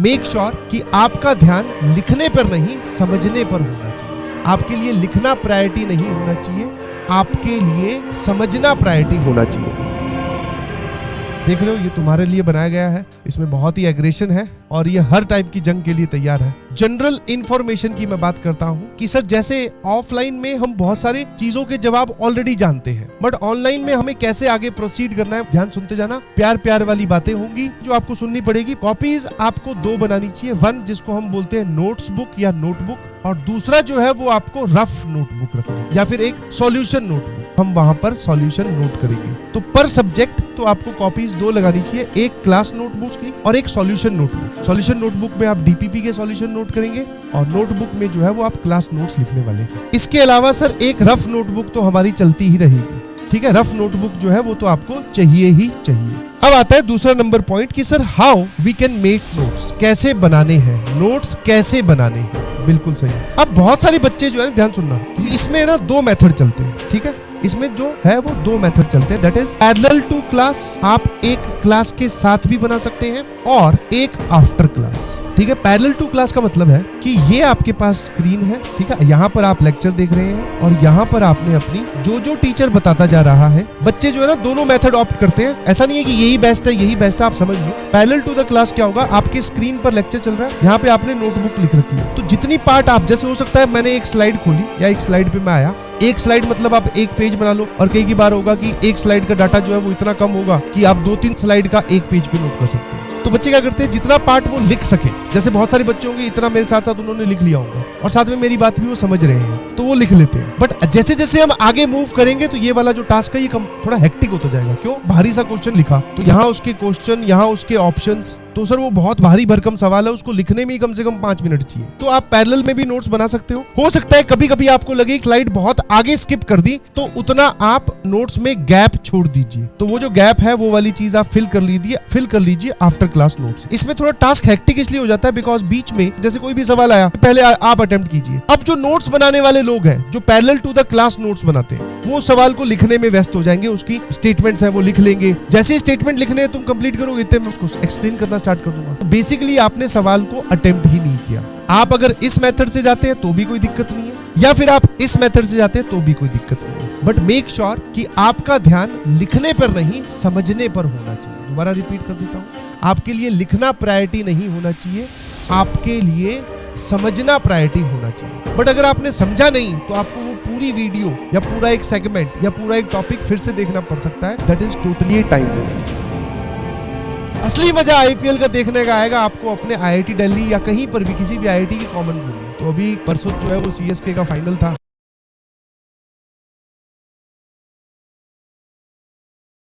Make sure कि आपका ध्यान लिखने पर नहीं समझने पर होना चाहिए। आपके लिए लिखना प्रायोरिटी नहीं होना चाहिए, आपके लिए समझना प्रायोरिटी होना चाहिए। देख रहे हो, ये तुम्हारे लिए बनाया गया है। इसमें बहुत ही एग्रेशन है और ये हर टाइप की जंग के लिए तैयार है। जनरल इंफॉर्मेशन की मैं बात करता हूँ कि सर जैसे ऑफलाइन में हम बहुत सारे चीजों के जवाब ऑलरेडी जानते हैं, बट ऑनलाइन में हमें कैसे आगे प्रोसीड करना है, ध्यान सुनते जाना। प्यार प्यार वाली बातें होंगी जो आपको सुननी पड़ेगी। कॉपीज आपको 2 बनानी चाहिए, वन जिसको हम बोलते हैं नोट्स बुक या नोटबुक, और दूसरा जो है वो आपको रफ नोटबुक रखना या फिर एक सॉल्यूशन नोटबुक। हम वहां पर सॉल्यूशन नोट करेंगे। तो पर सब्जेक्ट तो आपको कॉपीज 2 लगानी चाहिए, एक क्लास नोटबुक की और एक सॉल्यूशन नोटबुक। सॉल्यूशन नोटबुक में आप डीपीपी के सॉल्यूशन नोट करेंगे और नोटबुक में जो है वो आप क्लास नोट्स लिखने वाले हैं। इसके अलावा सर एक रफ नोटबुक तो हमारी चलती ही रहेगी, ठीक है। रफ नोटबुक जो है वो तो आपको चाहिए ही चाहिए। अब आता है दूसरा नंबर पॉइंट कि sir how we can make notes, कैसे बनाने हैं नोट्स, कैसे बनाने हैं। बिल्कुल सही। अब बहुत सारे बच्चे जो है ध्यान सुनना, इसमें ना 2 मेथड चलते हैं, ठीक है। इसमें जो है वो 2 मेथड चलते हैं, that is parallel to class. आप एक क्लास के साथ भी बना सकते हैं और एक आफ्टर क्लास, ठीक है। पैरेलल टू क्लास का मतलब है कि ये आपके पास स्क्रीन है, ठीक है। यहाँ पर आप लेक्चर देख रहे हैं और यहाँ पर आपने अपनी जो टीचर बताता जा रहा है, बच्चे जो है ना दोनों मेथड ऑप्ट करते हैं। ऐसा नहीं है कि यही बेस्ट है यही बेस्ट है, आप समझ लो। पैरेलल टू द क्लास क्या होगा, आपके स्क्रीन पर लेक्चर चल रहा है, यहाँ पे आपने नोटबुक लिख रखी है, तो जितनी पार्ट आप, जैसे हो सकता है मैंने एक स्लाइड खोली या एक स्लाइड पे मैं आया, एक स्लाइड मतलब आप एक पेज बना लो, और कई बार होगा कि एक स्लाइड का डाटा जो है वो इतना कम होगा कि आप 2-3 स्लाइड का एक पेज पे नोट कर सकते हैं। तो बच्चे क्या करते हैं, जितना पार्ट वो लिख सके, जैसे बहुत सारे बच्चे होंगे इतना मेरे साथ साथ उन्होंने लिख लिया होगा और साथ में मेरी बात भी वो समझ रहे हैं तो वो लिख लेते हैं। बट जैसे जैसे हम आगे मूव करेंगे तो ये वाला जो टास्क है ये थोड़ा हेक्टिक होता जाएगा। क्यों, भारी सा क्वेश्चन लिखा तो यहाँ उसके क्वेश्चन, यहाँ उसके ऑप्शंस, तो सर वो बहुत भारी भरकम सवाल है, उसको लिखने में ही कम से कम 5 मिनट चाहिए। तो आप पैरेलल में भी नोट्स बना सकते हो सकता है कभी कभी आपको लगे स्लाइड बहुत आगे स्किप कर दी, तो उतना आप नोट्स में गैप छोड़ दीजिए, तो वो जो गैप है वो वाली चीज आप फिल कर लीजिए आफ्टर क्लास नोट्स। इसमें थोड़ा टास्क हेक्टिक इसलिए हो जाता है बिकॉज बीच में जैसे कोई भी सवाल आया पहले आप अटेम्प्ट कीजिए। अब जो नोट्स बनाने वाले लोग हैं जो parallel to the class notes बनाते हैं, वो सवाल को लिखने में व्यस्त हो जाएंगे, उसकी स्टेटमेंट्स हैं वो लिख लेंगे। जैसे स्टेटमेंट लिखने हैं तुम कंप्लीट करोगे इतने में उसको एक्सप्लेन करना स्टार्ट कर दूंगा। तो बेसिकली आपने सवाल को अटेम्प्ट ही नहीं किया। आप अगर इस मेथड से जाते हैं तो भी कोई दिक्कत नहीं है, या फिर आप इस मेथड से जाते हैं तो भी कोई दिक्कत नहीं है, बट मेक श्योर कि आपका ध्यान लिखने पर नहीं समझने पर होना चाहिए। दोबारा रिपीट कर देता हूं, आपके लिए लिखना प्रायोरिटी नहीं होना चाहिए, आपके लिए समझना प्रायोरिटी होना चाहिए। बट अगर आपने समझा नहीं तो आपको वो पूरी वीडियो या पूरा एक सेगमेंट या पूरा एक टॉपिक फिर से देखना पड़ सकता है, that is totally time waste. असली मजा आईपीएल का देखने का आएगा आपको अपने आईआईटी दिल्ली या कहीं पर भी किसी भी आईआईटी के कॉमन रूम में। तो अभी परसों जो है वो सीएसके का फाइनल था।